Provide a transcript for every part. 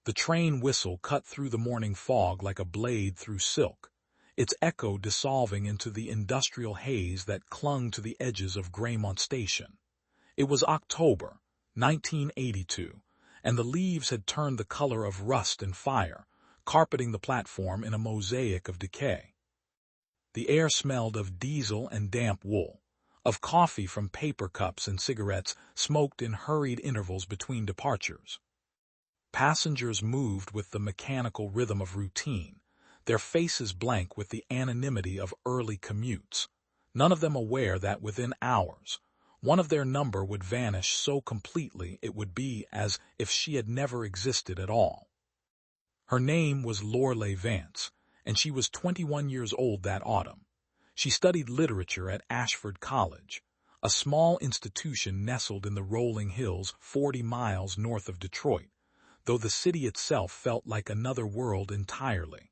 The train whistle cut through the morning fog like a blade through silk, its echo dissolving into the industrial haze that clung to the edges of Greymont Station. It was October, 1982, and the leaves had turned the color of rust and fire, carpeting the platform in a mosaic of decay. The air smelled of diesel and damp wool, of coffee from paper cups and cigarettes smoked in hurried intervals between departures. Passengers moved with the mechanical rhythm of routine, their faces blank with the anonymity of early commutes, none of them aware that within hours, one of their number would vanish so completely it would be as if she had never existed at all. Her name was Lorelei Vance, and she was 21 years old that autumn. She studied literature at Ashford College, a small institution nestled in the rolling hills 40 miles north of Detroit, though the city itself felt like another world entirely.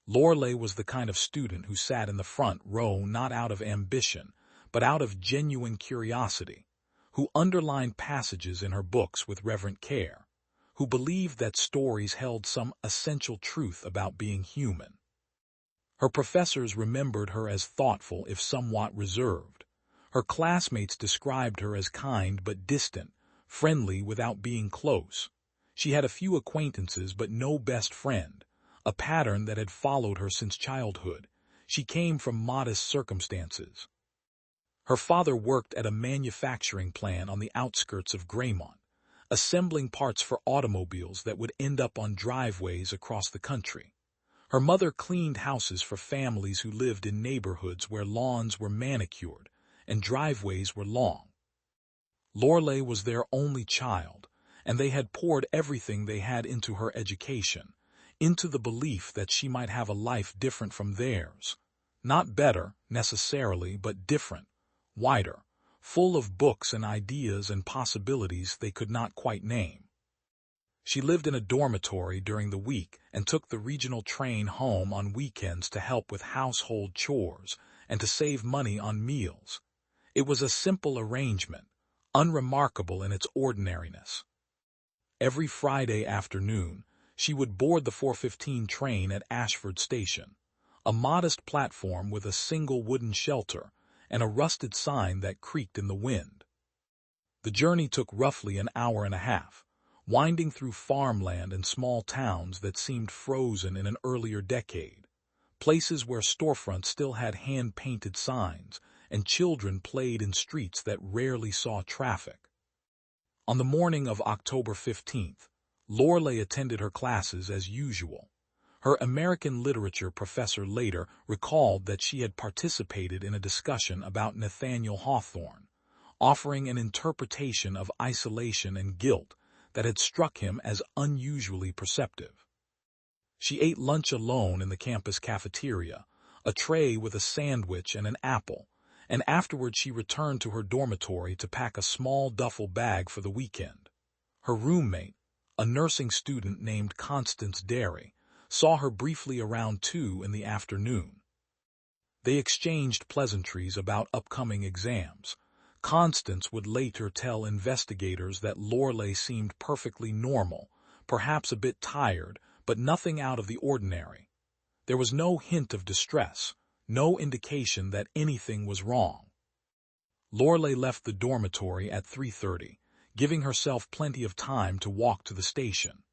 Lorelei was the kind of student who sat in the front row not out of ambition, but out of genuine curiosity, who underlined passages in her books with reverent care, who believed that stories held some essential truth about being human. Her professors remembered her as thoughtful if somewhat reserved. Her classmates described her as kind but distant, friendly without being close. She had a few acquaintances but no best friend, a pattern that had followed her since childhood. She came from modest circumstances. Her father worked at a manufacturing plant on the outskirts of Greymont, assembling parts for automobiles that would end up on driveways across the country. Her mother cleaned houses for families who lived in neighborhoods where lawns were manicured and driveways were long. Lorelei was their only child, and they had poured everything they had into her education, into the belief that she might have a life different from theirs. Not better, necessarily, but different, wider, full of books and ideas and possibilities they could not quite name. She lived in a dormitory during the week and took the regional train home on weekends to help with household chores and to save money on meals. It was a simple arrangement, unremarkable in its ordinariness. Every Friday afternoon, she would board the 4:15 train at Ashford Station, a modest platform with a single wooden shelter and a rusted sign that creaked in the wind. The journey took roughly an hour and a half, winding through farmland and small towns that seemed frozen in an earlier decade, places where storefronts still had hand-painted signs and children played in streets that rarely saw traffic. On the morning of October 15th, Lorelei attended her classes as usual. Her American literature professor later recalled that she had participated in a discussion about Nathaniel Hawthorne, offering an interpretation of isolation and guilt that had struck him as unusually perceptive. She ate lunch alone in the campus cafeteria, a tray with a sandwich and an apple, and afterward she returned to her dormitory to pack a small duffel bag for the weekend. Her roommate, a nursing student named Constance Derry, saw her briefly around 2 in the afternoon. They exchanged pleasantries about upcoming exams. Constance would later tell investigators that Lorelei seemed perfectly normal, perhaps a bit tired, but nothing out of the ordinary. There was no hint of distress, no indication that anything was wrong. Lorelei left the dormitory at 3:30, giving herself plenty of time to walk to the station.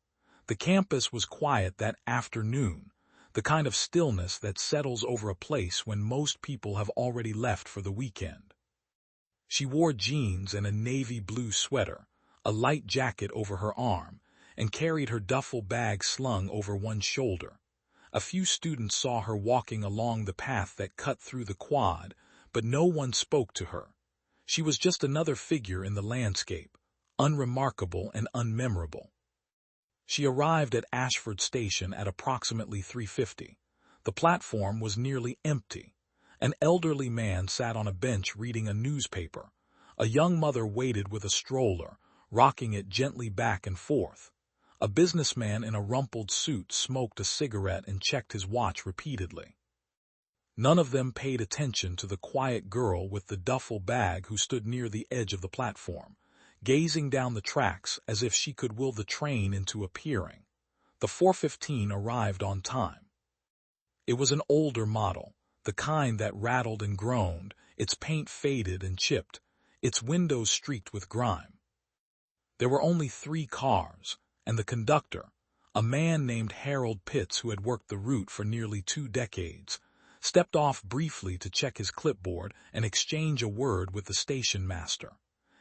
The campus was quiet that afternoon, the kind of stillness that settles over a place when most people have already left for the weekend. She wore jeans and a navy blue sweater, a light jacket over her arm, and carried her duffel bag slung over one shoulder. A few students saw her walking along the path that cut through the quad, but no one spoke to her. She was just another figure in the landscape, unremarkable and unmemorable. She arrived at Ashford Station at approximately 3:50. The platform was nearly empty. An elderly man sat on a bench reading a newspaper. A young mother waited with a stroller, rocking it gently back and forth. A businessman in a rumpled suit smoked a cigarette and checked his watch repeatedly. None of them paid attention to the quiet girl with the duffel bag who stood near the edge of the platform, gazing down the tracks as if she could will the train into appearing. The 4:15 arrived on time. It was an older model, the kind that rattled and groaned, its paint faded and chipped, its windows streaked with grime. There were only 3 cars, and the conductor, a man named Harold Pitts who had worked the route for nearly 2 decades, stepped off briefly to check his clipboard and exchange a word with the station master.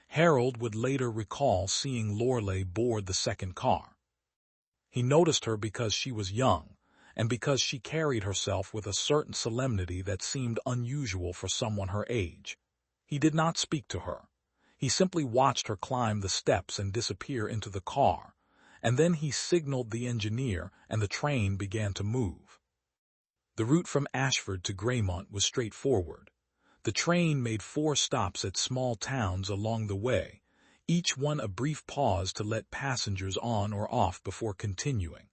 Harold would later recall seeing Lorelei board the second car. He noticed her because she was young, and because she carried herself with a certain solemnity that seemed unusual for someone her age. He did not speak to her. He simply watched her climb the steps and disappear into the car, and then he signaled the engineer and the train began to move. The route from Ashford to Greymont was straightforward. The train made 4 stops at small towns along the way, each one a brief pause to let passengers on or off before continuing.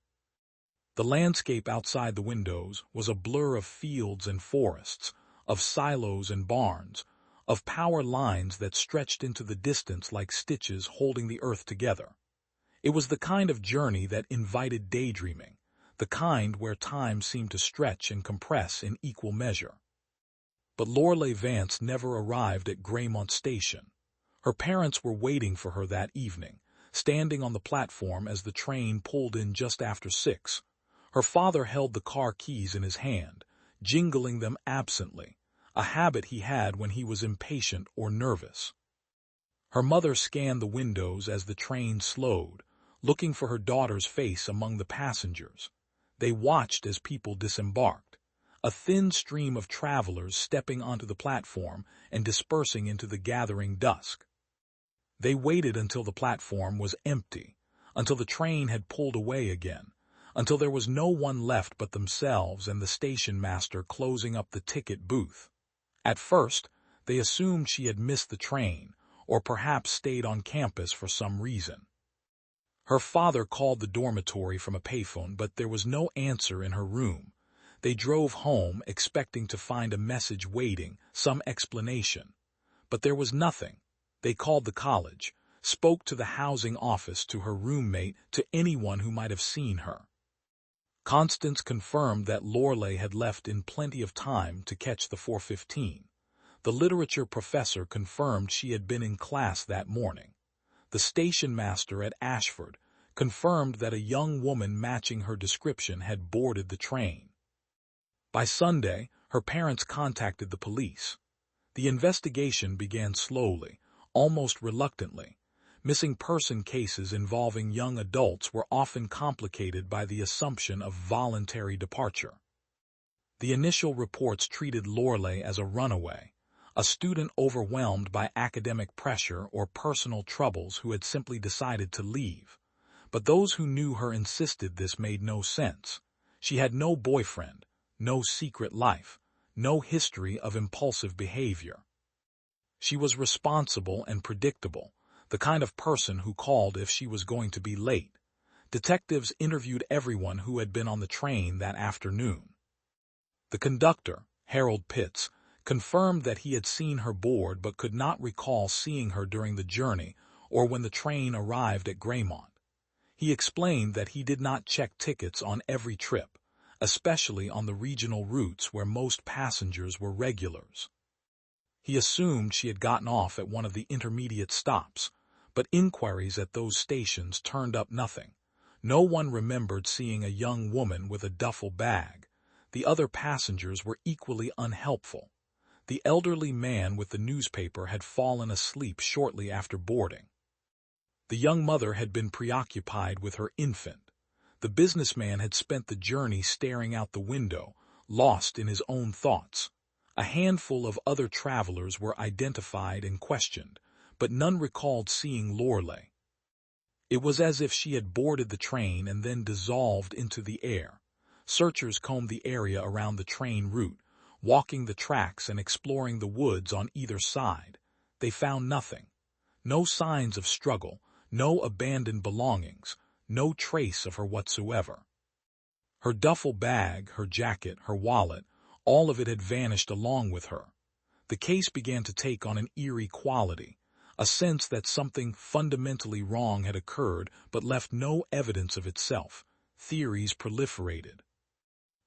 The landscape outside the windows was a blur of fields and forests, of silos and barns, of power lines that stretched into the distance like stitches holding the earth together. It was the kind of journey that invited daydreaming, the kind where time seemed to stretch and compress in equal measure. But Lorelei Vance never arrived at Greymont Station. Her parents were waiting for her that evening, standing on the platform as the train pulled in just after 6. Her father held the car keys in his hand, jingling them absently, a habit he had when he was impatient or nervous. Her mother scanned the windows as the train slowed, looking for her daughter's face among the passengers. They watched as people disembarked, a thin stream of travelers stepping onto the platform and dispersing into the gathering dusk. They waited until the platform was empty, until the train had pulled away again, until there was no one left but themselves and the station master closing up the ticket booth. At first, they assumed she had missed the train, or perhaps stayed on campus for some reason. Her father called the dormitory from a payphone, but there was no answer in her room. They drove home, expecting to find a message waiting, some explanation. But there was nothing. They called the college, spoke to the housing office, to her roommate, to anyone who might have seen her. Constance confirmed that Lorelei had left in plenty of time to catch the 4:15. The literature professor confirmed she had been in class that morning. The station master at Ashford confirmed that a young woman matching her description had boarded the train. By Sunday, her parents contacted the police. The investigation began slowly, almost reluctantly. Missing person cases involving young adults were often complicated by the assumption of voluntary departure. The initial reports treated Lorelei as a runaway, a student overwhelmed by academic pressure or personal troubles who had simply decided to leave. But those who knew her insisted this made no sense. She had no boyfriend, no secret life, no history of impulsive behavior. She was responsible and predictable, the kind of person who called if she was going to be late. Detectives interviewed everyone who had been on the train that afternoon. The conductor, Harold Pitts, confirmed that he had seen her board but could not recall seeing her during the journey or when the train arrived at Greymont. He explained that he did not check tickets on every trip, especially on the regional routes where most passengers were regulars. He assumed she had gotten off at one of the intermediate stops, but inquiries at those stations turned up nothing. No one remembered seeing a young woman with a duffel bag. The other passengers were equally unhelpful. The elderly man with the newspaper had fallen asleep shortly after boarding. The young mother had been preoccupied with her infant. The businessman had spent the journey staring out the window, lost in his own thoughts. A handful of other travelers were identified and questioned, but none recalled seeing Lorelei. It was as if she had boarded the train and then dissolved into the air. Searchers combed the area around the train route, walking the tracks and exploring the woods on either side. They found nothing. No signs of struggle, no abandoned belongings, no trace of her whatsoever. Her duffel bag, her jacket, her wallet, all of it had vanished along with her. The case began to take on an eerie quality, a sense that something fundamentally wrong had occurred but left no evidence of itself. Theories proliferated.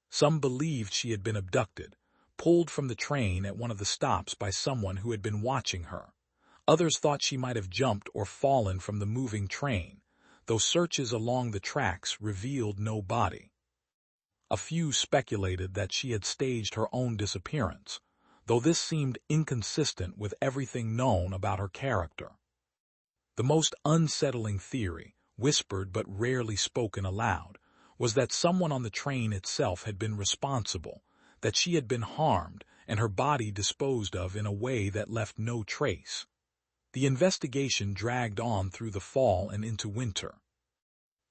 Some believed she had been abducted, pulled from the train at one of the stops by someone who had been watching her. Others thought she might have jumped or fallen from the moving train, though searches along the tracks revealed no body. A few speculated that she had staged her own disappearance, though this seemed inconsistent with everything known about her character. The most unsettling theory, whispered but rarely spoken aloud, was that someone on the train itself had been responsible, that she had been harmed and her body disposed of in a way that left no trace. The investigation dragged on through the fall and into winter.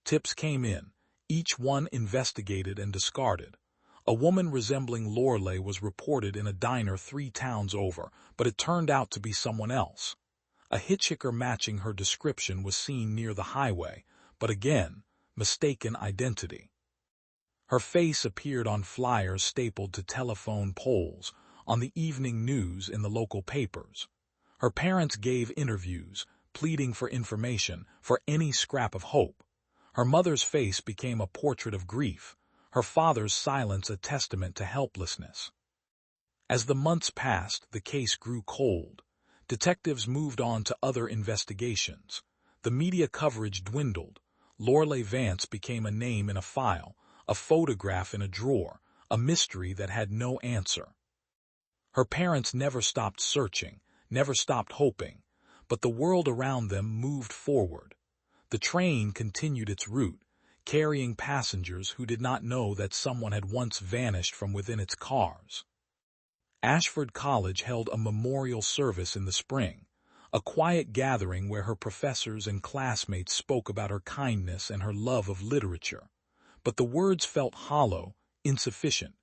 Tips came in, each one investigated and discarded. A woman resembling Lorelei was reported in a diner 3 towns over, but it turned out to be someone else. A hitchhiker matching her description was seen near the highway, but again, mistaken identity. Her face appeared on flyers stapled to telephone poles, on the evening news in the local papers. Her parents gave interviews, pleading for information, for any scrap of hope. Her mother's face became a portrait of grief, her father's silence a testament to helplessness. As the months passed, the case grew cold. Detectives moved on to other investigations. The media coverage dwindled. Lorelei Vance became a name in a file, a photograph in a drawer, a mystery that had no answer. Her parents never stopped searching, never stopped hoping, but the world around them moved forward. The train continued its route, carrying passengers who did not know that someone had once vanished from within its cars. Ashford College held a memorial service in the spring, a quiet gathering where her professors and classmates spoke about her kindness and her love of literature. But the words felt hollow, insufficient.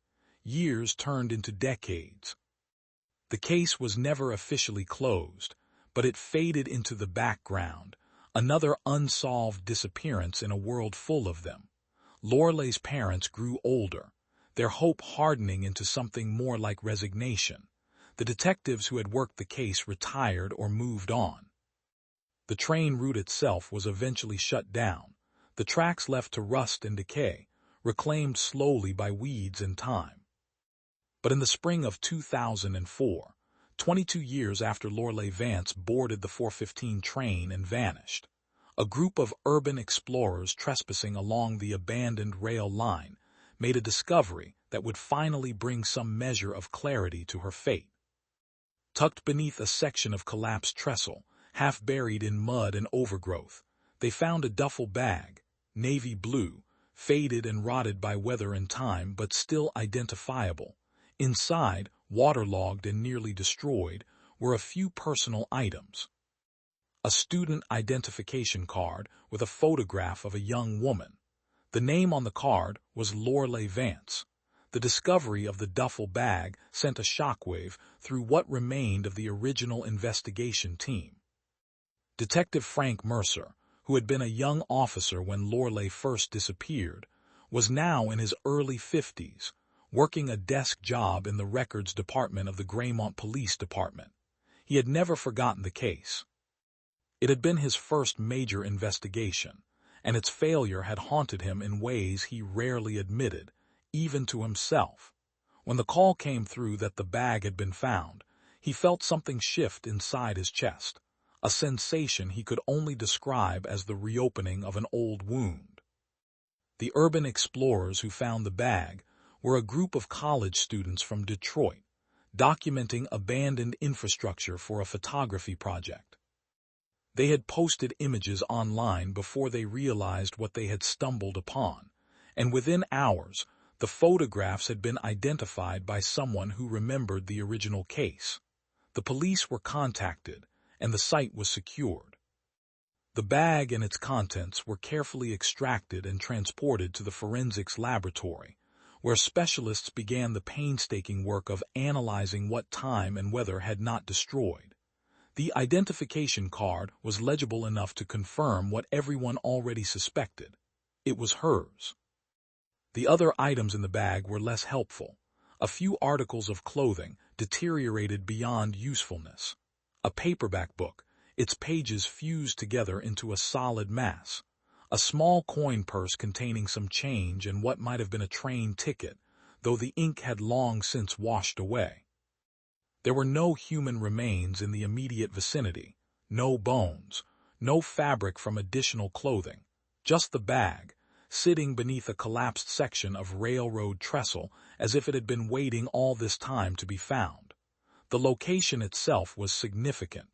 Years turned into decades. The case was never officially closed, but it faded into the background, another unsolved disappearance in a world full of them. Lorelei's parents grew older, their hope hardening into something more like resignation. The detectives who had worked the case retired or moved on. The train route itself was eventually shut down, the tracks left to rust and decay, reclaimed slowly by weeds and time. But in the spring of 2004, 22 years after Lorelei Vance boarded the 4:15 train and vanished, a group of urban explorers trespassing along the abandoned rail line made a discovery that would finally bring some measure of clarity to her fate. Tucked beneath a section of collapsed trestle, half buried in mud and overgrowth, they found a duffel bag, navy blue, faded and rotted by weather and time but still identifiable. Inside, waterlogged and nearly destroyed, were a few personal items. A student identification card with a photograph of a young woman. The name on the card was Lorelei Vance. The discovery of the duffel bag sent a shockwave through what remained of the original investigation team. Detective Frank Mercer, who had been a young officer when Lorelei first disappeared, was now in his early 50s, working a desk job in the records department of the Graymont Police Department. He had never forgotten the case. It had been his first major investigation, and its failure had haunted him in ways he rarely admitted, even to himself. When the call came through that the bag had been found, he felt something shift inside his chest, a sensation he could only describe as the reopening of an old wound. The urban explorers who found the bag were a group of college students from Detroit, documenting abandoned infrastructure for a photography project. They had posted images online before they realized what they had stumbled upon, and within hours, the photographs had been identified by someone who remembered the original case. The police were contacted, and the site was secured. The bag and its contents were carefully extracted and transported to the forensics laboratory, where specialists began the painstaking work of analyzing what time and weather had not destroyed. The identification card was legible enough to confirm what everyone already suspected. It was hers. The other items in the bag were less helpful. A few articles of clothing deteriorated beyond usefulness. A paperback book, its pages fused together into a solid mass. A small coin purse containing some change and what might have been a train ticket, though the ink had long since washed away. There were no human remains in the immediate vicinity, no bones, no fabric from additional clothing, just the bag, sitting beneath a collapsed section of railroad trestle as if it had been waiting all this time to be found. The location itself was significant.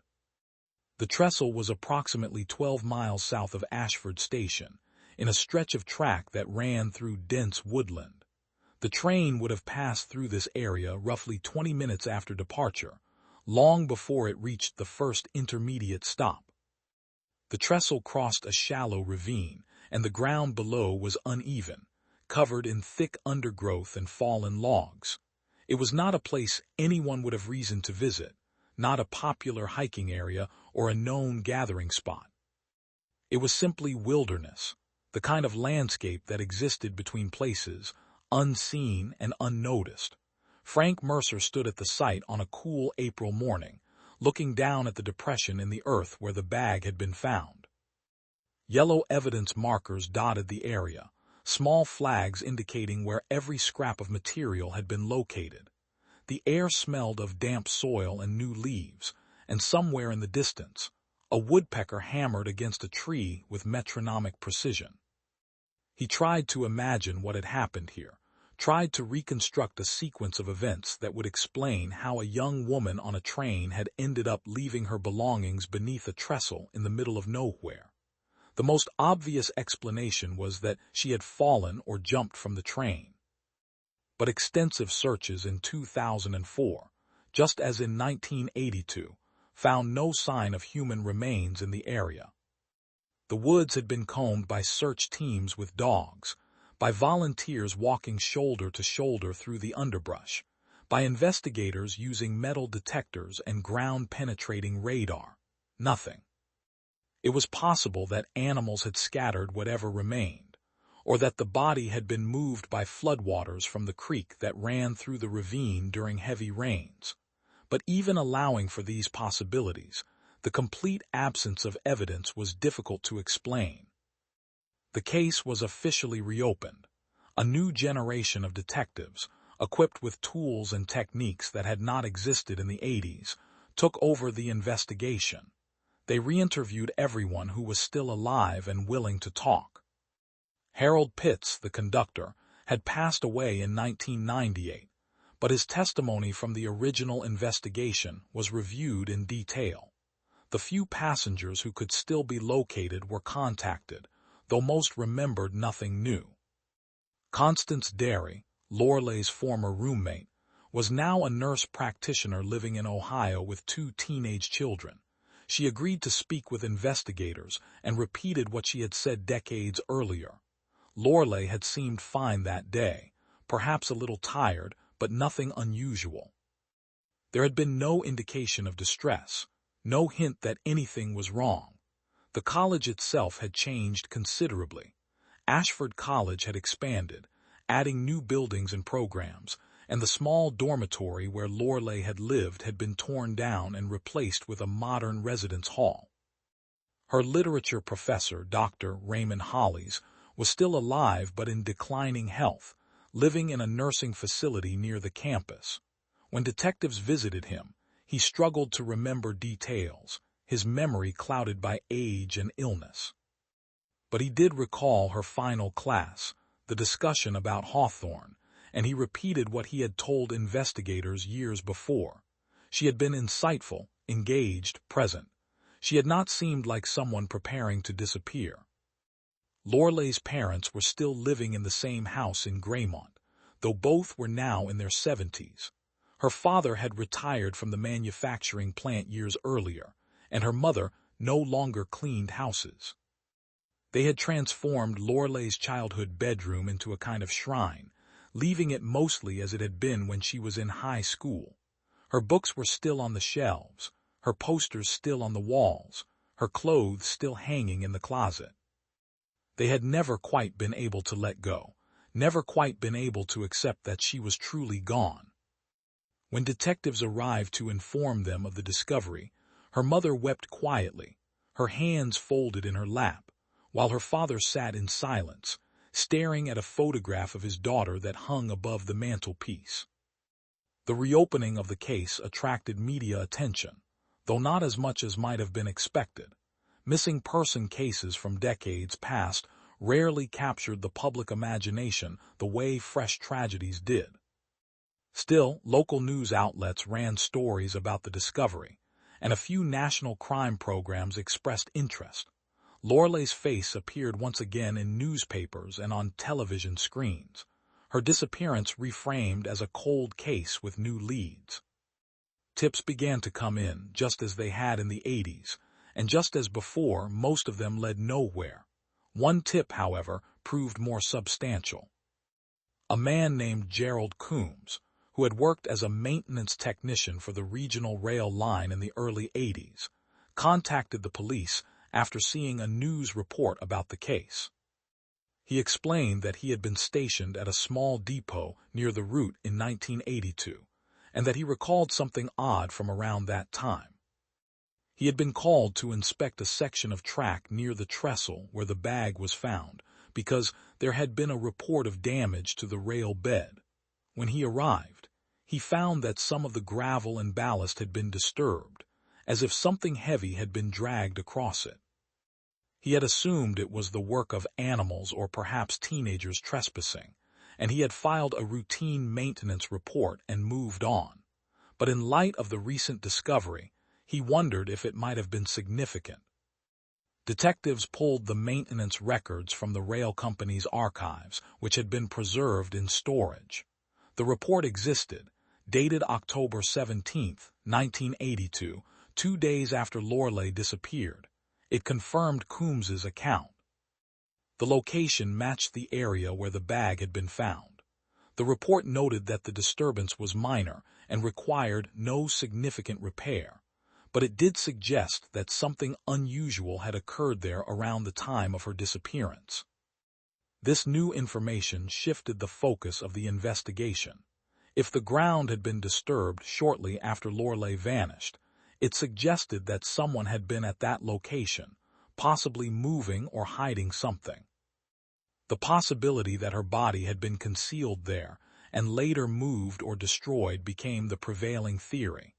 The trestle was approximately 12 miles south of Ashford Station, in a stretch of track that ran through dense woodland. The train would have passed through this area roughly 20 minutes after departure, long before it reached the first intermediate stop. The trestle crossed a shallow ravine, and the ground below was uneven, covered in thick undergrowth and fallen logs. It was not a place anyone would have reason to visit, not a popular hiking area or a known gathering spot. It was simply wilderness, the kind of landscape that existed between places, unseen and unnoticed. Frank Mercer stood at the site on a cool April morning, looking down at the depression in the earth where the bag had been found. Yellow evidence markers dotted the area, small flags indicating where every scrap of material had been located. The air smelled of damp soil and new leaves, and somewhere in the distance, a woodpecker hammered against a tree with metronomic precision. He tried to imagine what had happened here, tried to reconstruct a sequence of events that would explain how a young woman on a train had ended up leaving her belongings beneath a trestle in the middle of nowhere. The most obvious explanation was that she had fallen or jumped from the train. But extensive searches in 2004, just as in 1982, found no sign of human remains in the area. The woods had been combed by search teams with dogs, by volunteers walking shoulder to shoulder through the underbrush, by investigators using metal detectors and ground-penetrating radar. Nothing. It was possible that animals had scattered whatever remained, or that the body had been moved by floodwaters from the creek that ran through the ravine during heavy rains. But even allowing for these possibilities, the complete absence of evidence was difficult to explain. The case was officially reopened. A new generation of detectives, equipped with tools and techniques that had not existed in the 80s, took over the investigation. They re-interviewed everyone who was still alive and willing to talk. Harold Pitts, the conductor, had passed away in 1998, but his testimony from the original investigation was reviewed in detail. The few passengers who could still be located were contacted, though most remembered nothing new. Constance Derry, Lorelai's former roommate, was now a nurse practitioner living in Ohio with 2 teenage children. She agreed to speak with investigators and repeated what she had said decades earlier. Lorelai had seemed fine that day, perhaps a little tired, but nothing unusual. There had been no indication of distress, no hint that anything was wrong. The college itself had changed considerably. Ashford College had expanded, adding new buildings and programs, and the small dormitory where Lorelai had lived had been torn down and replaced with a modern residence hall. Her literature professor, Dr. Raymond Hollies, was still alive but in declining health, living in a nursing facility near the campus. When detectives visited him, he struggled to remember details, his memory clouded by age and illness. But he did recall her final class, the discussion about Hawthorne, and he repeated what he had told investigators years before. She had been insightful, engaged, present. She had not seemed like someone preparing to disappear. Lorelai's parents were still living in the same house in Graymont, though both were now in their 70s. Her father had retired from the manufacturing plant years earlier, and her mother no longer cleaned houses. They had transformed Lorelai's childhood bedroom into a kind of shrine, leaving it mostly as it had been when she was in high school. Her books were still on the shelves, her posters still on the walls, her clothes still hanging in the closet. They had never quite been able to let go, never quite been able to accept that she was truly gone. When detectives arrived to inform them of the discovery, Her mother wept quietly, her hands folded in her lap, while her father sat in silence, staring at a photograph of his daughter that hung above the mantelpiece. The reopening of the case attracted media attention, though not as much as might have been expected. Missing person cases from decades past rarely captured the public imagination the way fresh tragedies did. Still, local news outlets ran stories about the discovery, and a few national crime programs expressed interest. Lorelai's face appeared once again in newspapers and on television screens, her disappearance reframed as a cold case with new leads. Tips began to come in, just as they had in the 80s, and just as before, most of them led nowhere. One tip, however, proved more substantial. A man named Gerald Coombs, who had worked as a maintenance technician for the regional rail line in the early 80s, contacted the police after seeing a news report about the case. He explained that he had been stationed at a small depot near the route in 1982, and that he recalled something odd from around that time. He had been called to inspect a section of track near the trestle where the bag was found, because there had been a report of damage to the rail bed. When he arrived, he found that some of the gravel and ballast had been disturbed, as if something heavy had been dragged across it. He had assumed it was the work of animals or perhaps teenagers trespassing, and he had filed a routine maintenance report and moved on. But in light of the recent discovery, he wondered if it might have been significant. Detectives pulled the maintenance records from the rail company's archives, which had been preserved in storage. The report existed, dated October 17, 1982, 2 days after Lorelai disappeared. It confirmed Coombs's account. The location matched the area where the bag had been found. The report noted that the disturbance was minor and required no significant repair, but it did suggest that something unusual had occurred there around the time of her disappearance. This new information shifted the focus of the investigation. If the ground had been disturbed shortly after Lorelai vanished, it suggested that someone had been at that location, possibly moving or hiding something. The possibility that her body had been concealed there and later moved or destroyed became the prevailing theory.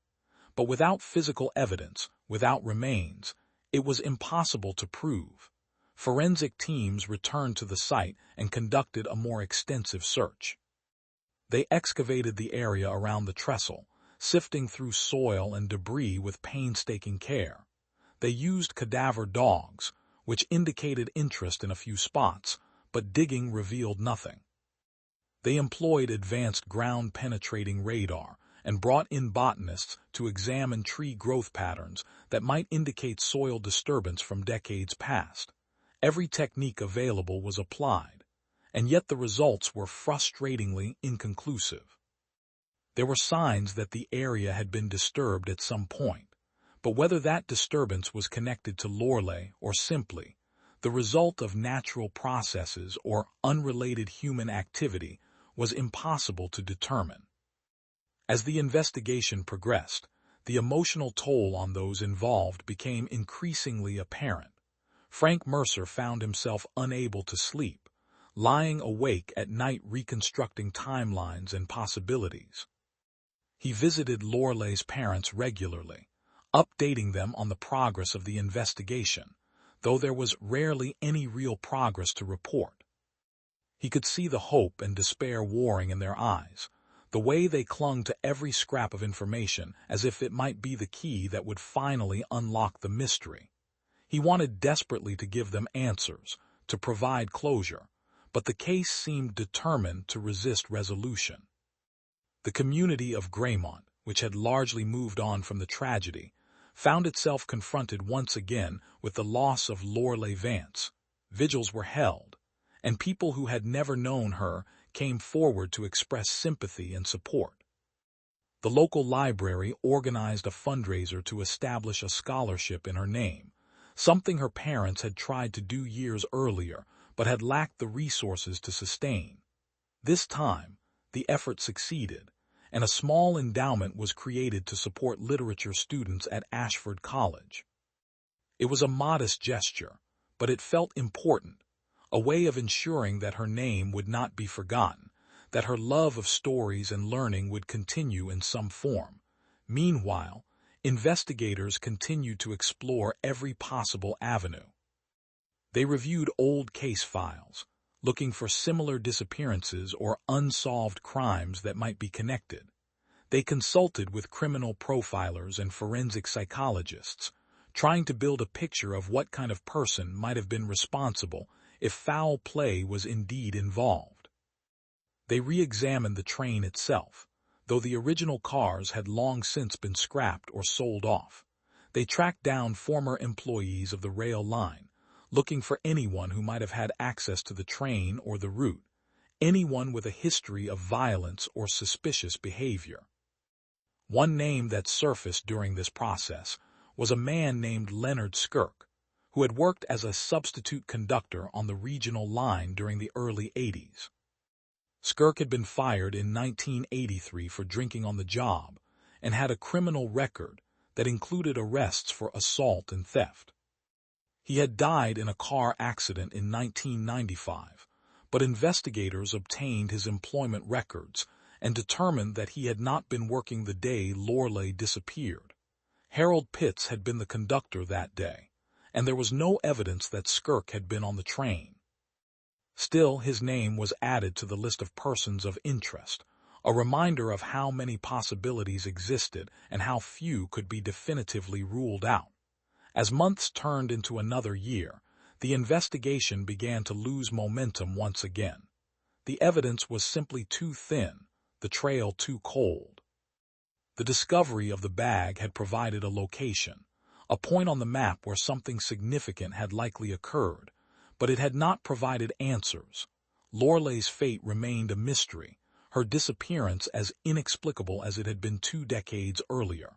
But without physical evidence, without remains, it was impossible to prove. Forensic teams returned to the site and conducted a more extensive search. They excavated the area around the trestle, sifting through soil and debris with painstaking care. They used cadaver dogs, which indicated interest in a few spots, but digging revealed nothing. They employed advanced ground-penetrating radar and brought in botanists to examine tree growth patterns that might indicate soil disturbance from decades past. Every technique available was applied, and yet the results were frustratingly inconclusive. There were signs that the area had been disturbed at some point, but whether that disturbance was connected to Lorelai or simply the result of natural processes or unrelated human activity was impossible to determine. As the investigation progressed, the emotional toll on those involved became increasingly apparent. Frank Mercer found himself unable to sleep, lying awake at night reconstructing timelines and possibilities. He visited Lorelai's parents regularly, updating them on the progress of the investigation, though there was rarely any real progress to report. He could see the hope and despair warring in their eyes, the way they clung to every scrap of information as if it might be the key that would finally unlock the mystery. He wanted desperately to give them answers, to provide closure, but the case seemed determined to resist resolution. The community of Graymont, which had largely moved on from the tragedy, found itself confronted once again with the loss of Lorelai Vance. Vigils were held, and people who had never known her came forward to express sympathy and support. The local library organized a fundraiser to establish a scholarship in her name, something her parents had tried to do years earlier but had lacked the resources to sustain. This time, the effort succeeded, and a small endowment was created to support literature students at Ashford College. It was a modest gesture, but it felt important, a way of ensuring that her name would not be forgotten, that her love of stories and learning would continue in some form. Meanwhile, investigators continued to explore every possible avenue. They reviewed old case files, looking for similar disappearances or unsolved crimes that might be connected. They consulted with criminal profilers and forensic psychologists, trying to build a picture of what kind of person might have been responsible if foul play was indeed involved. They re-examined the train itself, though the original cars had long since been scrapped or sold off. They tracked down former employees of the rail line, looking for anyone who might have had access to the train or the route, anyone with a history of violence or suspicious behavior. One name that surfaced during this process was a man named Leonard Skirk, who had worked as a substitute conductor on the regional line during the early 80s. Skirk had been fired in 1983 for drinking on the job and had a criminal record that included arrests for assault and theft. He had died in a car accident in 1995, but investigators obtained his employment records and determined that he had not been working the day Lorelei disappeared. Harold Pitts had been the conductor that day, and there was no evidence that Skirk had been on the train. Still, his name was added to the list of persons of interest, a reminder of how many possibilities existed and how few could be definitively ruled out. As months turned into another year, the investigation began to lose momentum once again. The evidence was simply too thin, the trail too cold. The discovery of the bag had provided a location, a point on the map where something significant had likely occurred, but it had not provided answers. Lorelei's fate remained a mystery, her disappearance as inexplicable as it had been 2 decades earlier.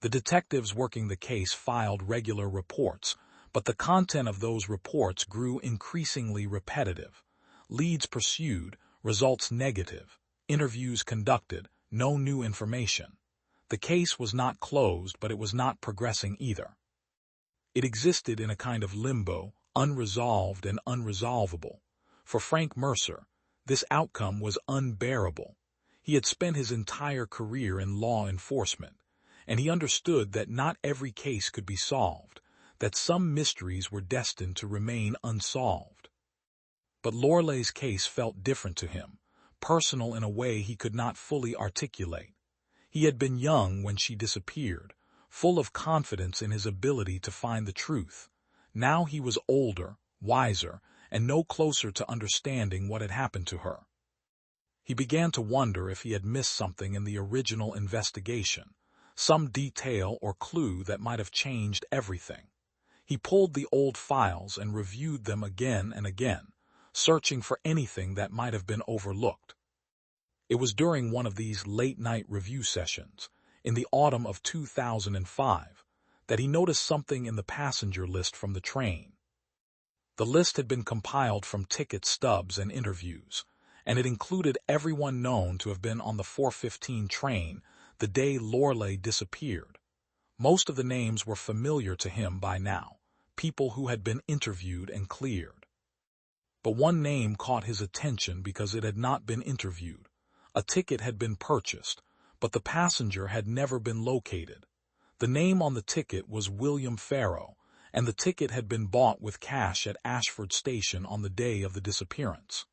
The detectives working the case filed regular reports, but the content of those reports grew increasingly repetitive. Leads pursued, results negative, interviews conducted, no new information. The case was not closed, but it was not progressing either. It existed in a kind of limbo, unresolved and unresolvable. For Frank Mercer, this outcome was unbearable. He had spent his entire career in law enforcement, and he understood that not every case could be solved, that some mysteries were destined to remain unsolved. But Lorelei's case felt different to him, personal in a way he could not fully articulate. He had been young when she disappeared, full of confidence in his ability to find the truth. Now he was older, wiser, and no closer to understanding what had happened to her. He began to wonder if he had missed something in the original investigation, some detail or clue that might have changed everything. He pulled the old files and reviewed them again and again, searching for anything that might have been overlooked. It was during one of these late-night review sessions, in the autumn of 2005, that he noticed something in the passenger list from the train. The list had been compiled from ticket stubs and interviews, and it included everyone known to have been on the 4:15 train the day Lorelei disappeared. Most of the names were familiar to him by now, people who had been interviewed and cleared. But one name caught his attention because it had not been interviewed. A ticket had been purchased, but the passenger had never been located. The name on the ticket was William Farrow, and the ticket had been bought with cash at Ashford Station on the day of the disappearance.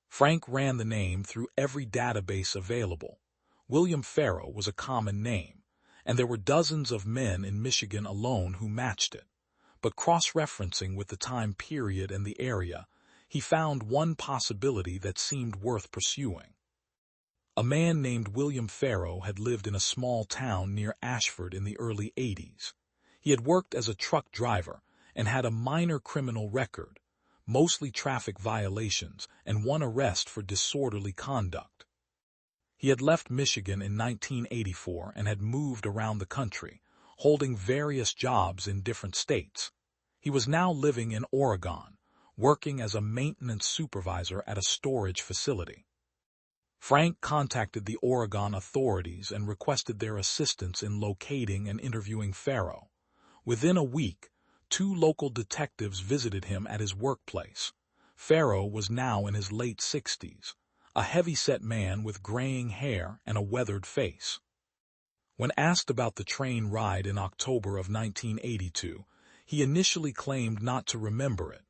Frank ran the name through every database available. William Farrow was a common name, and there were dozens of men in Michigan alone who matched it. But cross-referencing with the time period and the area, he found one possibility that seemed worth pursuing. A man named William Farrow had lived in a small town near Ashford in the early 80s. He had worked as a truck driver and had a minor criminal record, mostly traffic violations and one arrest for disorderly conduct. He had left Michigan in 1984 and had moved around the country, holding various jobs in different states. He was now living in Oregon, working as a maintenance supervisor at a storage facility. Frank contacted the Oregon authorities and requested their assistance in locating and interviewing Farrow. Within a week, 2 local detectives visited him at his workplace. Farrow was now in his late 60s, a heavy-set man with graying hair and a weathered face. When asked about the train ride in October of 1982, he initially claimed not to remember it,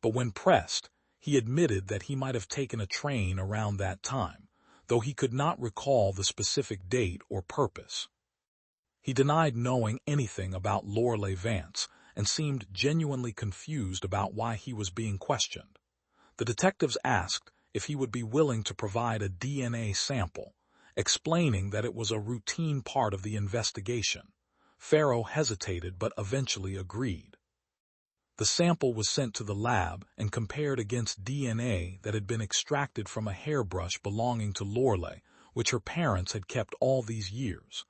but when pressed, he admitted that he might have taken a train around that time, though he could not recall the specific date or purpose. He denied knowing anything about Lorelei Vance and seemed genuinely confused about why he was being questioned. The detectives asked if he would be willing to provide a DNA sample, explaining that it was a routine part of the investigation. Farrow hesitated but eventually agreed. The sample was sent to the lab and compared against DNA that had been extracted from a hairbrush belonging to Lorelei, which her parents had kept all these years.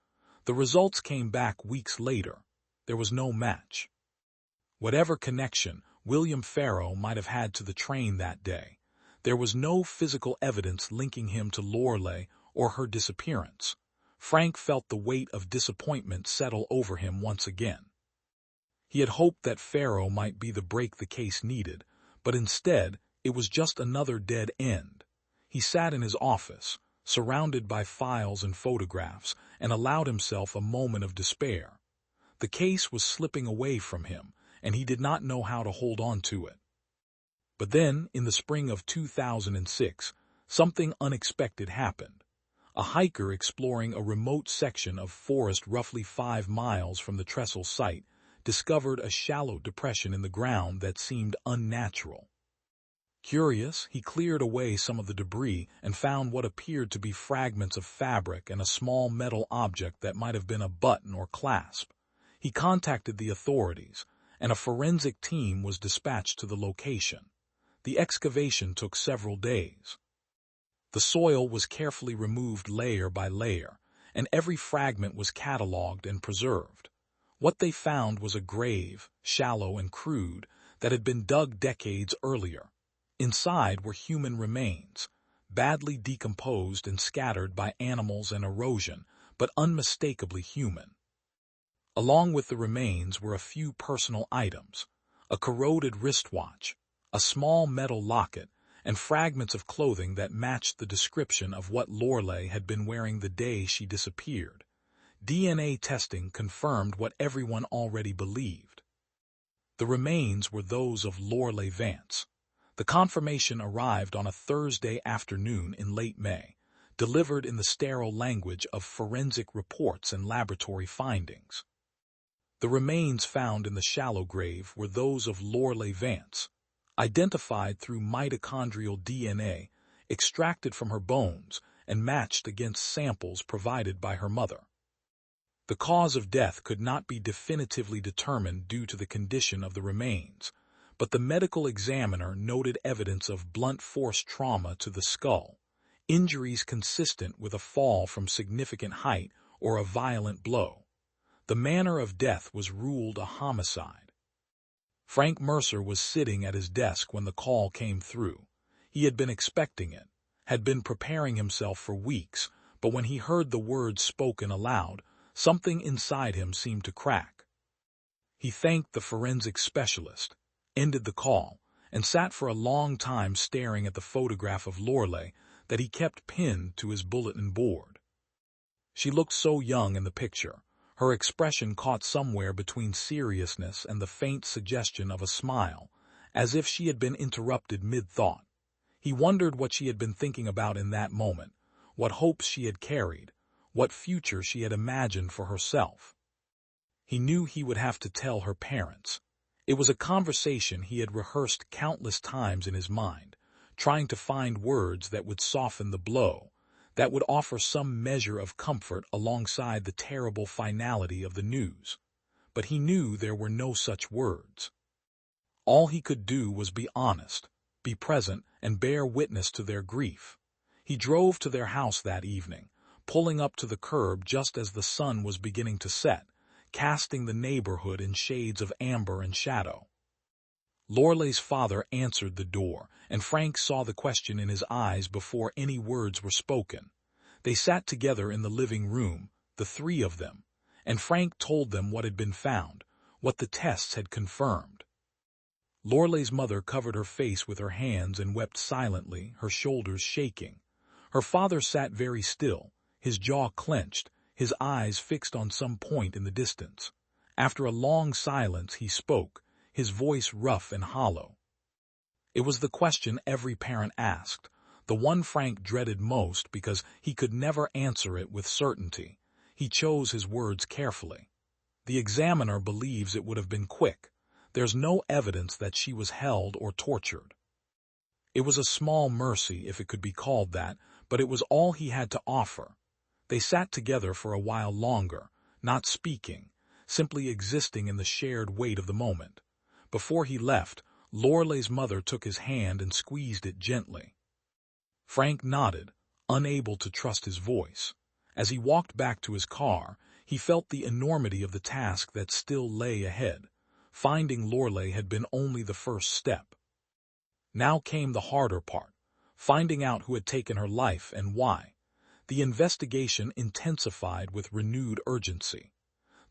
The results came back weeks later. There was no match. Whatever connection William Farrow might have had to the train that day, there was no physical evidence linking him to Lorelei or her disappearance. Frank felt the weight of disappointment settle over him once again. He had hoped that Farrow might be the break the case needed, but instead it was just another dead end. He sat in his office, surrounded by files and photographs, and allowed himself a moment of despair. The case was slipping away from him, and he did not know how to hold on to it. But then, in the spring of 2006, something unexpected happened. A hiker exploring a remote section of forest roughly 5 miles from the trestle site discovered a shallow depression in the ground that seemed unnatural. Curious, he cleared away some of the debris and found what appeared to be fragments of fabric and a small metal object that might have been a button or clasp. He contacted the authorities, and a forensic team was dispatched to the location. The excavation took several days. The soil was carefully removed layer by layer, and every fragment was cataloged and preserved. What they found was a grave, shallow and crude, that had been dug decades earlier. Inside were human remains, badly decomposed and scattered by animals and erosion, but unmistakably human. Along with the remains were a few personal items, a corroded wristwatch, a small metal locket, and fragments of clothing that matched the description of what Lorelei had been wearing the day she disappeared. DNA testing confirmed what everyone already believed. The remains were those of Lorelei Vance. The confirmation arrived on a Thursday afternoon in late May, delivered in the sterile language of forensic reports and laboratory findings. The remains found in the shallow grave were those of Lorelei Vance, identified through mitochondrial DNA, extracted from her bones and matched against samples provided by her mother. The cause of death could not be definitively determined due to the condition of the remains, but the medical examiner noted evidence of blunt force trauma to the skull, injuries consistent with a fall from significant height or a violent blow. The manner of death was ruled a homicide. Frank Mercer was sitting at his desk when the call came through. He had been expecting it, had been preparing himself for weeks, but when he heard the words spoken aloud, something inside him seemed to crack. He thanked the forensic specialist, ended the call, and sat for a long time staring at the photograph of Lorelei that he kept pinned to his bulletin board. She looked so young in the picture, her expression caught somewhere between seriousness and the faint suggestion of a smile, as if she had been interrupted mid-thought. He wondered what she had been thinking about in that moment, what hopes she had carried, what future she had imagined for herself. He knew he would have to tell her parents. It was a conversation he had rehearsed countless times in his mind, trying to find words that would soften the blow, that would offer some measure of comfort alongside the terrible finality of the news. But he knew there were no such words. All he could do was be honest, be present, and bear witness to their grief. He drove to their house that evening, pulling up to the curb just as the sun was beginning to set, casting the neighborhood in shades of amber and shadow. Lorelai's father answered the door, and Frank saw the question in his eyes before any words were spoken. They sat together in the living room, the three of them, and Frank told them what had been found, what the tests had confirmed. Lorelai's mother covered her face with her hands and wept silently, her shoulders shaking. Her father sat very still, his jaw clenched, his eyes fixed on some point in the distance. After a long silence he spoke, his voice rough and hollow. It was the question every parent asked, the one Frank dreaded most because he could never answer it with certainty. He chose his words carefully. The examiner believes it would have been quick. There's no evidence that she was held or tortured. It was a small mercy, if it could be called that, but it was all he had to offer. They sat together for a while longer, not speaking, simply existing in the shared weight of the moment. Before he left, Lorelai's mother took his hand and squeezed it gently. Frank nodded, unable to trust his voice. As he walked back to his car, he felt the enormity of the task that still lay ahead. Finding Lorelai had been only the first step. Now came the harder part, finding out who had taken her life and why. The investigation intensified with renewed urgency.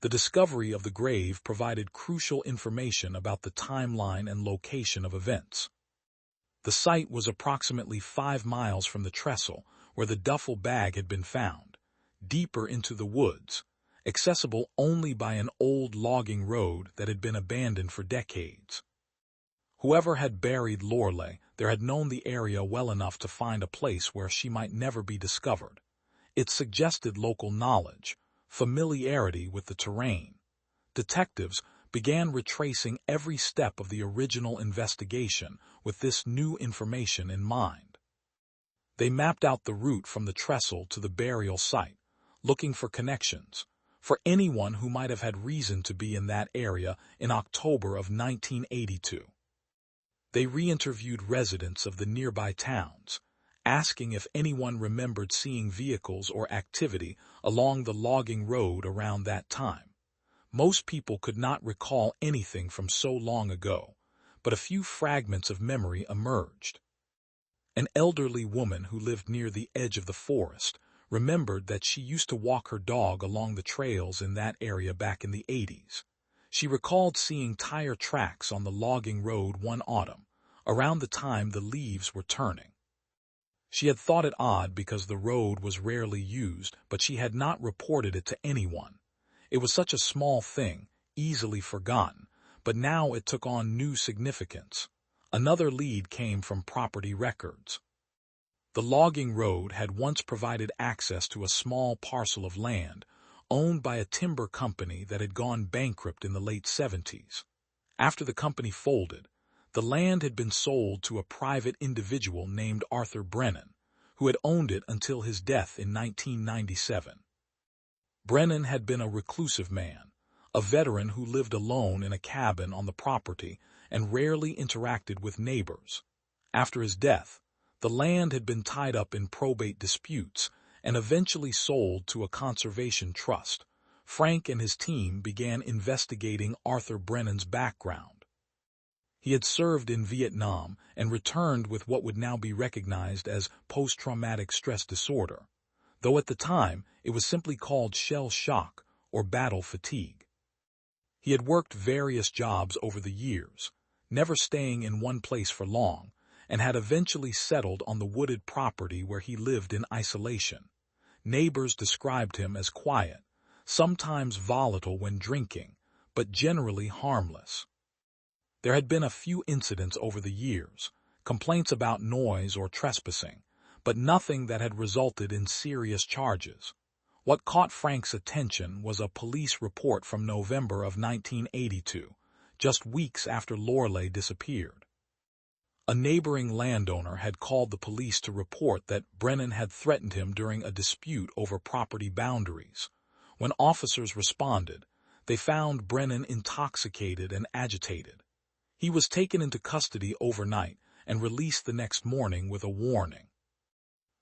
The discovery of the grave provided crucial information about the timeline and location of events. The site was approximately 5 miles from the trestle where the duffel bag had been found, deeper into the woods, accessible only by an old logging road that had been abandoned for decades. Whoever had buried Lorelai there had known the area well enough to find a place where she might never be discovered. It suggested local knowledge, familiarity with the terrain. Detectives began retracing every step of the original investigation with this new information in mind. They mapped out the route from the trestle to the burial site, looking for connections, for anyone who might have had reason to be in that area in October of 1982. They re-interviewed residents of the nearby towns, asking if anyone remembered seeing vehicles or activity along the logging road around that time. Most people could not recall anything from so long ago, but a few fragments of memory emerged. An elderly woman who lived near the edge of the forest remembered that she used to walk her dog along the trails in that area back in the 80s. She recalled seeing tire tracks on the logging road one autumn, around the time the leaves were turning. She had thought it odd because the road was rarely used, but she had not reported it to anyone. It was such a small thing, easily forgotten, but now it took on new significance. Another lead came from property records. The logging road had once provided access to a small parcel of land owned by a timber company that had gone bankrupt in the late 70s. After the company folded, the land had been sold to a private individual named Arthur Brennan, who had owned it until his death in 1997. Brennan had been a reclusive man, a veteran who lived alone in a cabin on the property and rarely interacted with neighbors. After his death, the land had been tied up in probate disputes and eventually sold to a conservation trust. Frank and his team began investigating Arthur Brennan's background. He had served in Vietnam and returned with what would now be recognized as post-traumatic stress disorder, though at the time it was simply called shell shock or battle fatigue. He had worked various jobs over the years, never staying in one place for long, and had eventually settled on the wooded property where he lived in isolation. Neighbors described him as quiet, sometimes volatile when drinking, but generally harmless. There had been a few incidents over the years, complaints about noise or trespassing, but nothing that had resulted in serious charges. What caught Frank's attention was a police report from November of 1982, just weeks after Lorelai disappeared. A neighboring landowner had called the police to report that Brennan had threatened him during a dispute over property boundaries. When officers responded, they found Brennan intoxicated and agitated. He was taken into custody overnight and released the next morning with a warning.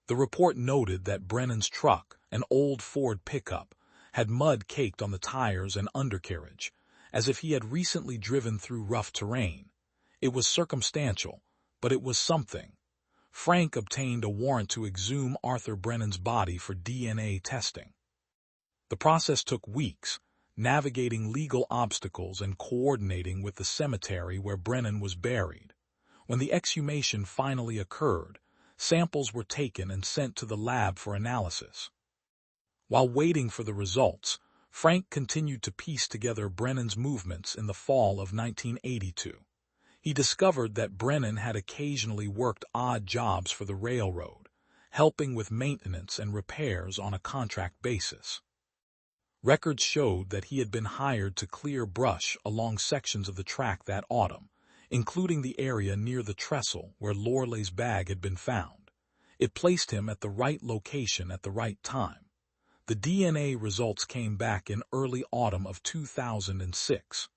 The report noted that Brennan's truck, an old Ford pickup, had mud caked on the tires and undercarriage, as if he had recently driven through rough terrain. It was circumstantial, but it was something. Frank obtained a warrant to exhume Arthur Brennan's body for DNA testing. The process took weeks, navigating legal obstacles and coordinating with the cemetery where Brennan was buried. When the exhumation finally occurred, samples were taken and sent to the lab for analysis. While waiting for the results, Frank continued to piece together Brennan's movements in the fall of 1982. He discovered that Brennan had occasionally worked odd jobs for the railroad, helping with maintenance and repairs on a contract basis. Records showed that he had been hired to clear brush along sections of the track that autumn, including the area near the trestle where Lorelai's bag had been found. It placed him at the right location at the right time. The DNA results came back in early autumn of 2006.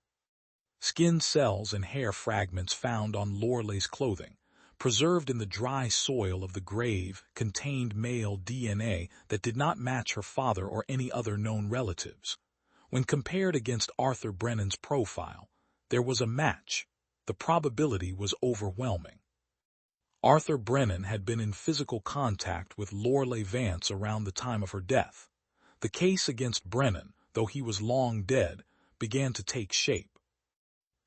Skin cells and hair fragments found on Lorelai's clothing, preserved in the dry soil of the grave, contained male DNA that did not match her father or any other known relatives. When compared against Arthur Brennan's profile, there was a match. The probability was overwhelming. Arthur Brennan had been in physical contact with Lorelai Vance around the time of her death. The case against Brennan, though he was long dead, began to take shape.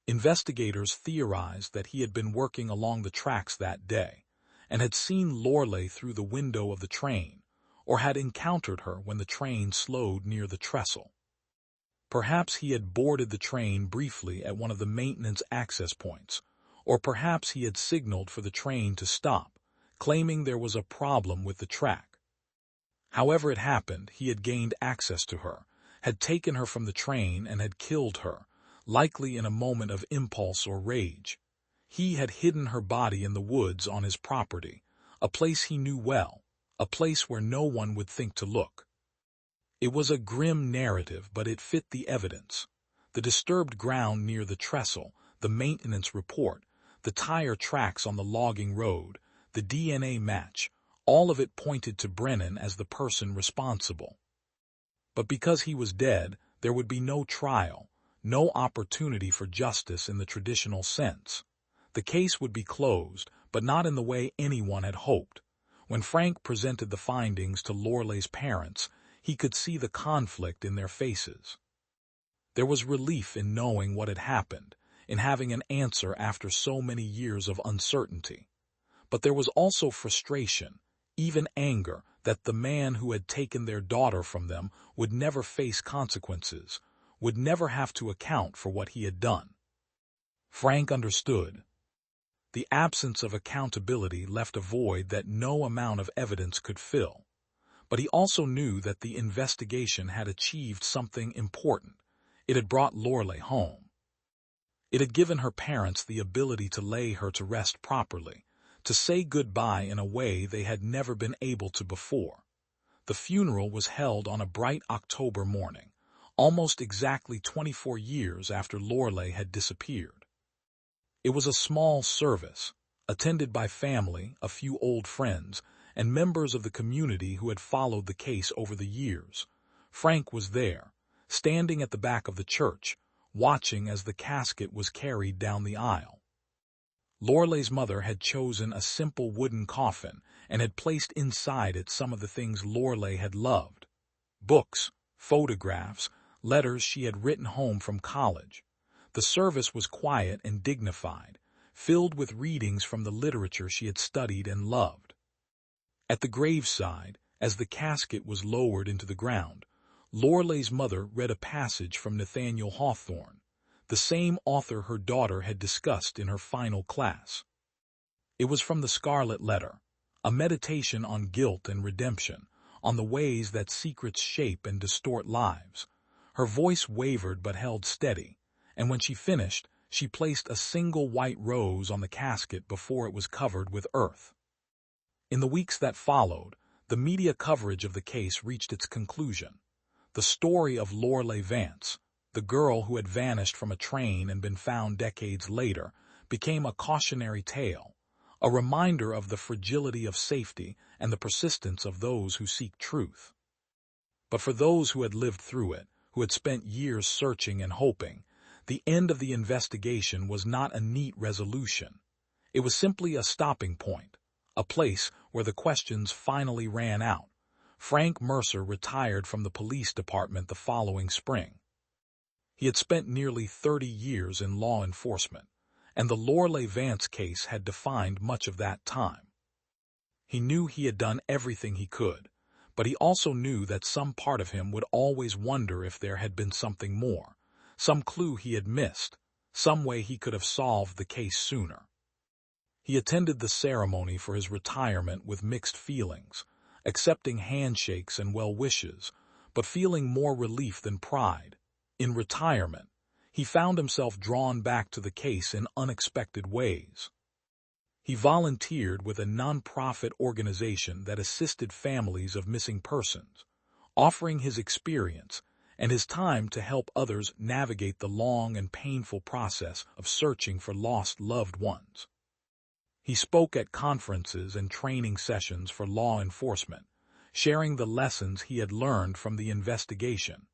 Investigators theorized that he had been working along the tracks that day and had seen Lorelai through the window of the train, or had encountered her when the train slowed near the trestle. Perhaps he had boarded the train briefly at one of the maintenance access points, or perhaps he had signaled for the train to stop, claiming there was a problem with the track. However it happened, he had gained access to her, had taken her from the train and had killed her, likely in a moment of impulse or rage. He had hidden her body in the woods on his property, a place he knew well, a place where no one would think to look. It was a grim narrative, but it fit the evidence. The disturbed ground near the trestle, the maintenance report, the tire tracks on the logging road, the DNA match, all of it pointed to Brennan as the person responsible. But because he was dead, there would be no trial, no opportunity for justice in the traditional sense. The case would be closed, but not in the way anyone had hoped. When Frank presented the findings to Lorelai's parents, he could see the conflict in their faces. There was relief in knowing what had happened, in having an answer after so many years of uncertainty. But there was also frustration, even anger, that the man who had taken their daughter from them would never face consequences, would never have to account for what he had done. Frank understood. The absence of accountability left a void that no amount of evidence could fill. But he also knew that the investigation had achieved something important. It had brought Lorelai home. It had given her parents the ability to lay her to rest properly, to say goodbye in a way they had never been able to before. The funeral was held on a bright October morning, almost exactly 24 years after Lorelai had disappeared. It was a small service, attended by family, a few old friends, and members of the community who had followed the case over the years. Frank was there, standing at the back of the church, watching as the casket was carried down the aisle. Lorelai's mother had chosen a simple wooden coffin and had placed inside it some of the things Lorelai had loved: books, photographs, letters she had written home from college. The service was quiet and dignified, filled with readings from the literature she had studied and loved. At the graveside, as the casket was lowered into the ground, Lorelai's mother read a passage from Nathaniel Hawthorne, the same author her daughter had discussed in her final class. It was from The Scarlet Letter, a meditation on guilt and redemption, on the ways that secrets shape and distort lives. Her voice wavered but held steady, and when she finished, she placed a single white rose on the casket before it was covered with earth. In the weeks that followed, the media coverage of the case reached its conclusion. The story of Lorelai Vance, the girl who had vanished from a train and been found decades later, became a cautionary tale, a reminder of the fragility of safety and the persistence of those who seek truth. But for those who had lived through it, who had spent years searching and hoping, The end of the investigation was not a neat resolution. It was simply a stopping point, a place where the questions finally ran out. Frank Mercer retired from the police department the following spring. He had spent nearly 30 years in law enforcement, and the Lorelei Vance case had defined much of that time. He knew he had done everything he could, but he also knew that some part of him would always wonder if there had been something more, some clue he had missed, some way he could have solved the case sooner. He attended the ceremony for his retirement with mixed feelings, accepting handshakes and well wishes, but feeling more relief than pride. In retirement, he found himself drawn back to the case in unexpected ways. He volunteered with a nonprofit organization that assisted families of missing persons, offering his experience and his time to help others navigate the long and painful process of searching for lost loved ones. He spoke at conferences and training sessions for law enforcement, sharing the lessons he had learned from the investigation,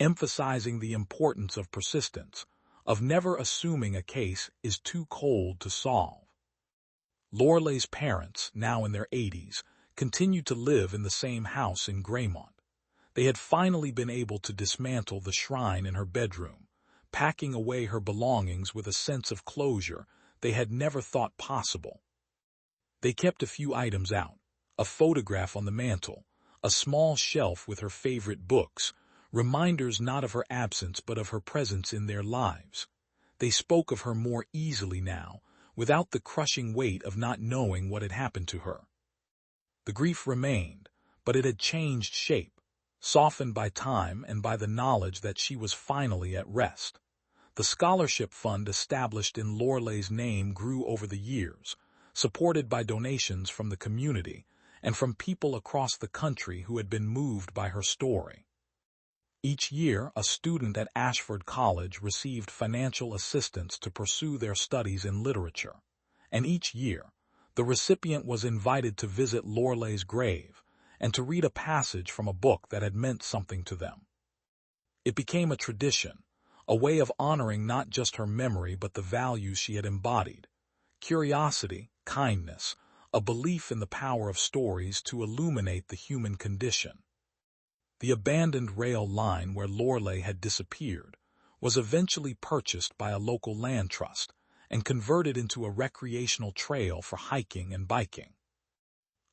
emphasizing the importance of persistence, of never assuming a case is too cold to solve. Lorelei's parents, now in their 80s, continued to live in the same house in Graymont. They had finally been able to dismantle the shrine in her bedroom, packing away her belongings with a sense of closure they had never thought possible. They kept a few items out, a photograph on the mantel, a small shelf with her favorite books, reminders not of her absence but of her presence in their lives. They spoke of her more easily now, without the crushing weight of not knowing what had happened to her. The grief remained, but it had changed shape, softened by time and by the knowledge that she was finally at rest. The scholarship fund established in Lorelei's name grew over the years, supported by donations from the community and from people across the country who had been moved by her story. Each year, a student at Ashford College received financial assistance to pursue their studies in literature, and each year, the recipient was invited to visit Lorelei's grave and to read a passage from a book that had meant something to them. It became a tradition, a way of honoring not just her memory but the values she had embodied: curiosity, kindness, a belief in the power of stories to illuminate the human condition. The abandoned rail line where Lorelei had disappeared was eventually purchased by a local land trust and converted into a recreational trail for hiking and biking.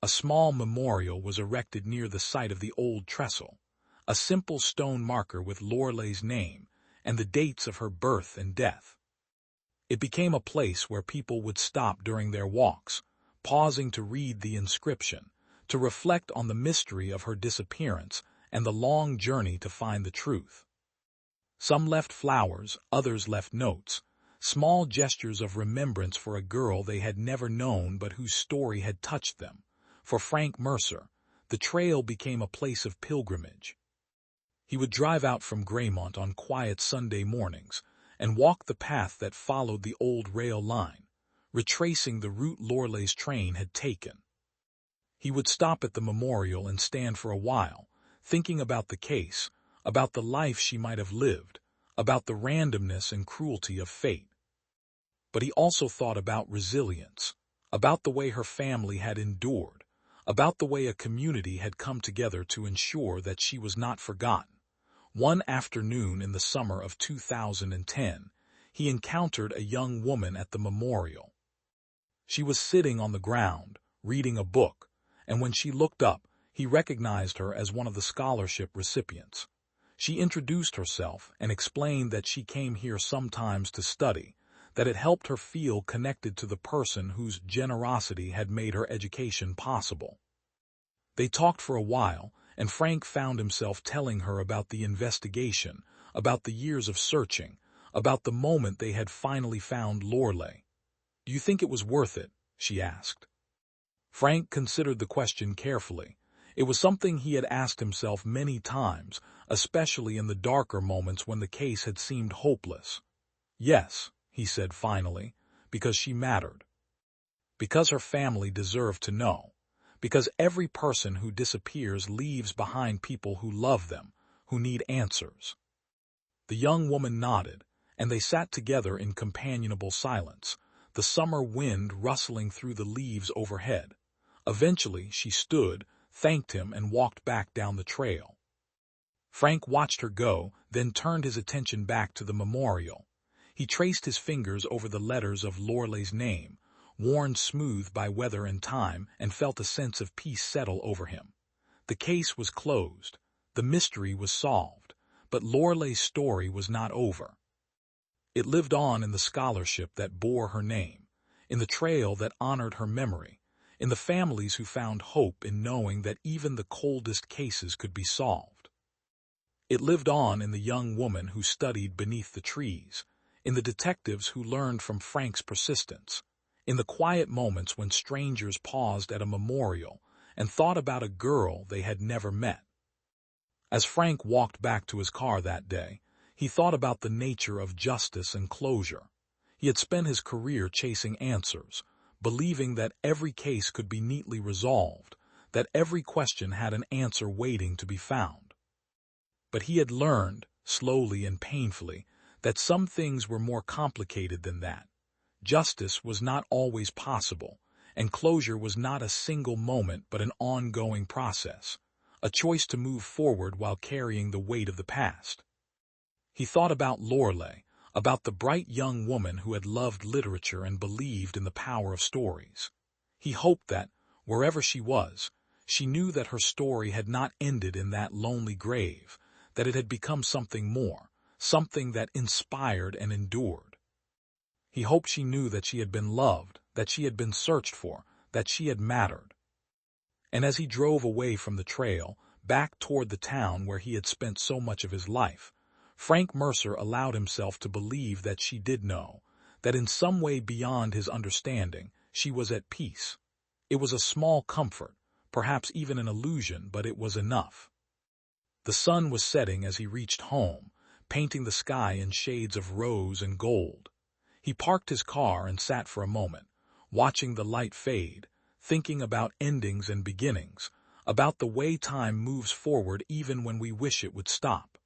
A small memorial was erected near the site of the old trestle, a simple stone marker with Lorelei's name and the dates of her birth and death. It became a place where people would stop during their walks, pausing to read the inscription, to reflect on the mystery of her disappearance and the long journey to find the truth. Some left flowers, others left notes, small gestures of remembrance for a girl they had never known but whose story had touched them. For Frank Mercer, the trail became a place of pilgrimage. He would drive out from Graymont on quiet Sunday mornings and walk the path that followed the old rail line, retracing the route Lorelei's train had taken. He would stop at the memorial and stand for a while, thinking about the case, about the life she might have lived, about the randomness and cruelty of fate. But he also thought about resilience, about the way her family had endured, about the way a community had come together to ensure that she was not forgotten. One afternoon in the summer of 2010, he encountered a young woman at the memorial. She was sitting on the ground, reading a book, and when she looked up, he recognized her as one of the scholarship recipients. She introduced herself and explained that she came here sometimes to study, that it helped her feel connected to the person whose generosity had made her education possible. They talked for a while, and Frank found himself telling her about the investigation, about the years of searching, about the moment they had finally found Lorelei. "Do you think it was worth it?" she asked. Frank considered the question carefully. It was something he had asked himself many times, especially in the darker moments when the case had seemed hopeless. "Yes," he said finally, "because she mattered. Because her family deserved to know. Because every person who disappears leaves behind people who love them, who need answers." The young woman nodded, and they sat together in companionable silence, the summer wind rustling through the leaves overhead. Eventually, she stood, thanked him, and walked back down the trail. Frank watched her go, then turned his attention back to the memorial. He traced his fingers over the letters of Lorelai's name, worn smooth by weather and time, and felt a sense of peace settle over him. The case was closed. The mystery was solved. But Lorelai's story was not over. It lived on in the scholarship that bore her name, in the trail that honored her memory, in the families who found hope in knowing that even the coldest cases could be solved. It lived on in the young woman who studied beneath the trees, in the detectives who learned from Frank's persistence, in the quiet moments when strangers paused at a memorial and thought about a girl they had never met. As Frank walked back to his car that day, he thought about the nature of justice and closure. He had spent his career chasing answers, believing that every case could be neatly resolved, that every question had an answer waiting to be found. But he had learned, slowly and painfully, that some things were more complicated than that. Justice was not always possible, and closure was not a single moment but an ongoing process, a choice to move forward while carrying the weight of the past. He thought about Lorelai, about the bright young woman who had loved literature and believed in the power of stories. He hoped that, wherever she was, she knew that her story had not ended in that lonely grave, that it had become something more, something that inspired and endured. He hoped she knew that she had been loved, that she had been searched for, that she had mattered. And as he drove away from the trail, back toward the town where he had spent so much of his life, Frank Mercer allowed himself to believe that she did know, that in some way beyond his understanding, she was at peace. It was a small comfort, perhaps even an illusion, but it was enough. The sun was setting as he reached home, painting the sky in shades of rose and gold. He parked his car and sat for a moment, watching the light fade, thinking about endings and beginnings, about the way time moves forward even when we wish it would stop.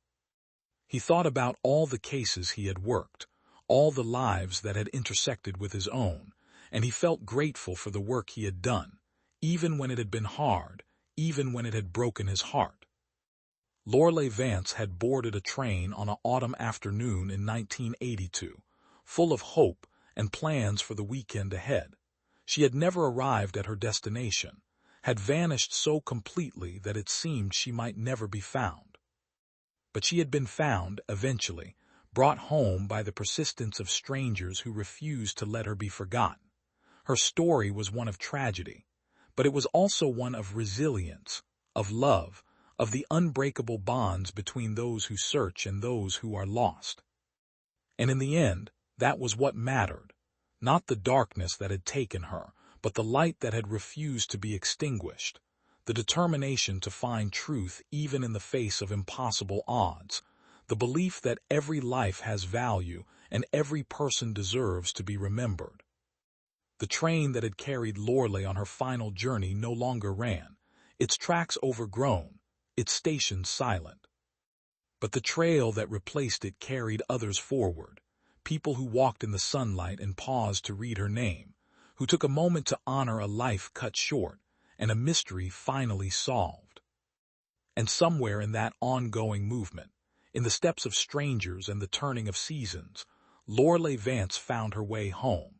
He thought about all the cases he had worked, all the lives that had intersected with his own, and he felt grateful for the work he had done, even when it had been hard, even when it had broken his heart. Lorelai Vance had boarded a train on an autumn afternoon in 1982, full of hope and plans for the weekend ahead. She had never arrived at her destination, had vanished so completely that it seemed she might never be found. But she had been found, eventually, brought home by the persistence of strangers who refused to let her be forgotten. Her story was one of tragedy, but it was also one of resilience, of love, of the unbreakable bonds between those who search and those who are lost. And in the end, that was what mattered. Not the darkness that had taken her, but the light that had refused to be extinguished, the determination to find truth even in the face of impossible odds, the belief that every life has value and every person deserves to be remembered. The train that had carried Lorelai on her final journey no longer ran, its tracks overgrown, its stations silent. But the trail that replaced it carried others forward, people who walked in the sunlight and paused to read her name, who took a moment to honor a life cut short and a mystery finally solved. And somewhere in that ongoing movement, in the steps of strangers and the turning of seasons, Lorelai Vance found her way home.